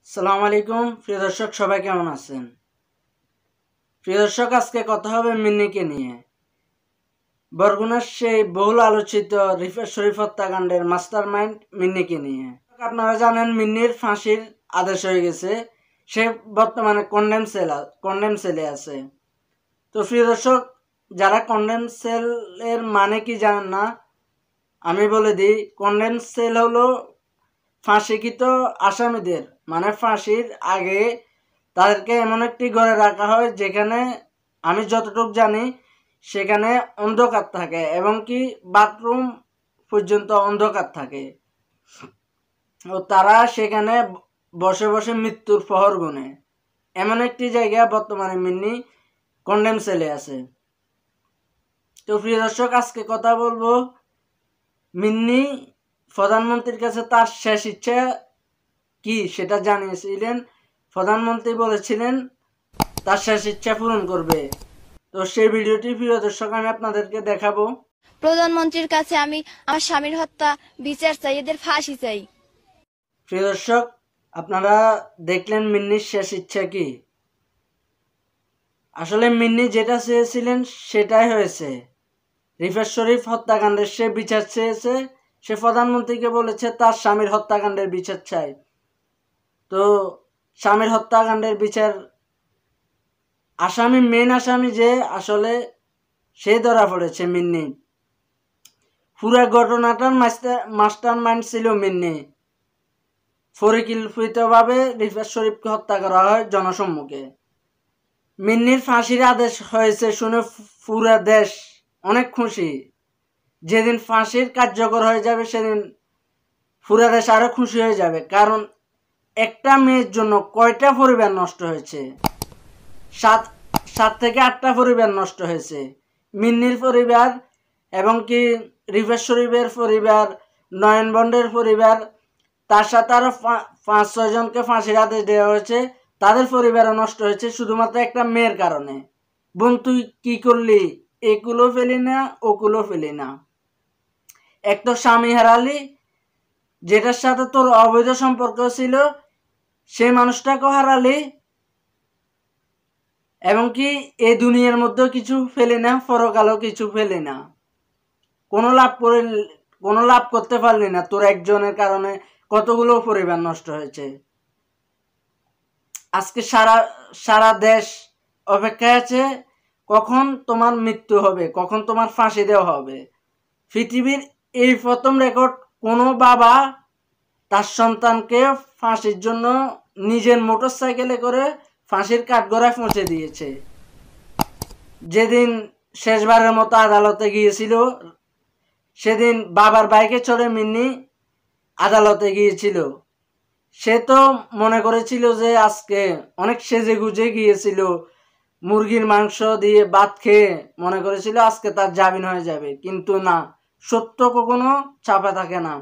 আসসালামু আলাইকুম প্রিয় দর্শক, সবাই কেমন আছেন? প্রিয় দর্শক, আজকে কথা হবে মিন্নিকে নিয়ে। বরগুনার সেই বহুল আলোচিত রিফাত শরীফ হত্যাকাণ্ডের মাস্টার মাইন্ড মিন্নিকে নিয়ে। আপনারা জানেন মিন্নির ফাঁসির আদেশ হয়ে গেছে। সে বর্তমানে কন্ডেম সেলে আছে। তো প্রিয় দর্শক, যারা কন্ডেম সেলের মানে কি জানেন না, আমি বলে দিই। কন্ডেম সেল হলো ফাঁসিকৃত আসামিদের, মানে ফাঁসির আগে তাদেরকে এমন একটি ঘরে রাখা হয় যেখানে, আমি যতটুকু জানি, সেখানে অন্ধকার থাকে এবং কি বাথরুম পর্যন্ত অন্ধকার থাকে। ও তারা সেখানে বসে বসে মৃত্যুর প্রহর গুনে। এমন একটি জায়গা বর্তমানে মিন্নি কন্ডেম সেলে আছে। তো প্রিয় দর্শক, আজকে কথা বলবো মিন্নি প্রধানমন্ত্রীর কাছে তার শেষ ইচ্ছা কি সেটা জানিয়েছিলেন। প্রধানমন্ত্রী বলেছিলেন তার শেষ ইচ্ছা পূরণ করবে। তো সেই ভিডিওটি প্রিয় দর্শক আমি আপনাদেরকে দেখাবো। প্রধানমন্ত্রীর কাছে আমি আমার স্বামীর হত্যা বিচার চাই, এদের ফাঁসি চাই। প্রিয় দর্শক, আপনারা দেখলেন মিন্নির শেষ ইচ্ছা কি। আসলে মিন্নি যেটা চেয়েছিলেন সেটাই হয়েছে। রিফাত শরীফ হত্যাকাণ্ডের সে বিচার চেয়েছে। সে প্রধানমন্ত্রীকে বলেছে তার স্বামীর হত্যাকাণ্ডের বিচার চাই। তো স্বামীর হত্যাকাণ্ডের বিচার, মেন আসামি যে আসলে সে ধরা পড়েছে মিন্নি। পুরা ঘটনাটার মাস্টার মাইন্ড ছিল মিন্নি। পরিকল্পিতভাবে রিফাত শরীফকে হত্যা করা হয় জনসম্মুখে। মিন্নির ফাঁসির আদেশ হয়েছে শুনে পুরা দেশ অনেক খুশি। যেদিন ফাঁসির কার্যকর হয়ে যাবে সেদিন পুরা দেশ আরো খুশি হয়ে যাবে। কারণ একটা মেয়ের জন্য কয়টা পরিবার নষ্ট হয়েছে? সাত থেকে 8টা পরিবার নষ্ট হয়েছে। মিন্নির পরিবার এবং কি রিফাত শরীফের পরিবার, নয়ন বন্ডের পরিবার, তার সাথে আরো 5-6 জনকে ফাঁসির আদেশ দেওয়া হয়েছে। তাদের পরিবারও নষ্ট হয়েছে শুধুমাত্র একটা মেয়ের কারণে। বোন, তুই কি করলি? এগুলো ফেলি না, ওগুলো ফেলি না। এক তো স্বামী হারালি, যেটার সাথে তোর অবৈধ সম্পর্ক ছিল সেই মানুষটাকেও হারালি, এবং কি এই দুনিয়ার মধ্যেও কিছু ফেলে না, পরকালেও কিছু ফেলে না। কোনো লাভ করতে পারলি না। তোর একজনের কারণে কতগুলো পরিবার নষ্ট হয়েছে। আজকে সারা দেশ অপেক্ষায় আছে কখন তোমার মৃত্যু হবে, কখন তোমার ফাঁসি দেওয়া হবে। পৃথিবীর এই প্রথম রেকর্ড, কোনো বাবা তার সন্তানকে ফাঁসির জন্য নিজের মোটরসাইকেলে করে ফাঁসির কাঠগড়ায় পৌঁছে দিয়েছে। যেদিন শেষবারের মতো আদালতে গিয়েছিল, সেদিন বাবার বাইকে চড়ে মিন্নি আদালতে গিয়েছিল। সে তো মনে করেছিল যে আজকে অনেক সেজে গুজে গিয়েছিল, মুরগির মাংস দিয়ে ভাত খেয়ে মনে করেছিল আজকে তার জামিন হয়ে যাবে। কিন্তু না, সত্য কখনো চাপা থাকে না।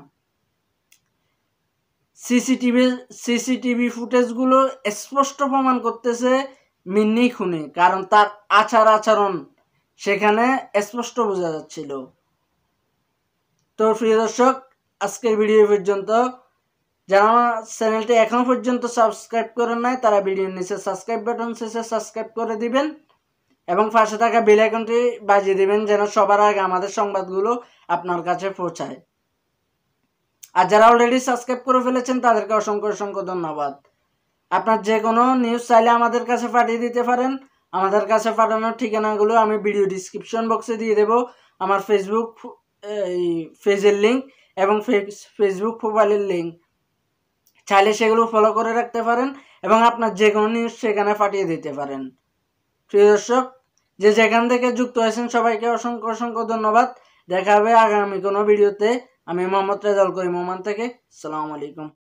সিসিটিভি ফুটেজগুলো স্পষ্ট প্রমাণ করতেছে মিন্নি খুনি। কারণ তার আচরণ সেখানে স্পষ্ট বোঝা যাচ্ছিল। তো প্রিয় দর্শক, আজকের ভিডিও পর্যন্ত। যারা আমার চ্যানেলটি এখনো পর্যন্ত সাবস্ক্রাইব করেন নাই, তারা ভিডিওর নিচে সাবস্ক্রাইব বাটন শেষে সাবস্ক্রাইব করে দিবেন এবং পাশে থাকা বেল আইকনটি বাজিয়ে দিবেন যেন সবার আগে আমাদের সংবাদগুলো আপনার কাছে পৌঁছায়। আর যারা অলরেডি সাবস্ক্রাইব করে ফেলেছেন তাদেরকে অসংখ্য অসংখ্য ধন্যবাদ। আপনার যে কোনো নিউজ চাইলে আমাদের কাছে পাঠিয়ে দিতে পারেন। আমাদের কাছে পাঠানোর ঠিকানাগুলো আমি ভিডিও ডিসক্রিপশন বক্সে দিয়ে দেব। আমার ফেসবুক পেজের লিঙ্ক এবং ফেসবুক প্রোফাইলের লিঙ্ক, চাইলে সেগুলো ফলো করে রাখতে পারেন এবং আপনার যে কোনো নিউজ সেখানে পাঠিয়ে দিতে পারেন। প্রিয় দর্শক, যে যেখান থেকে যুক্ত হয়েছেন সবাইকে অসংখ্য অসংখ্য ধন্যবাদ। দেখা হবে আগামী কোনো ভিডিওতে। আমি মোহাম্মদ রেজাউল করিম ওমান থেকে। আসসালামু আলাইকুম।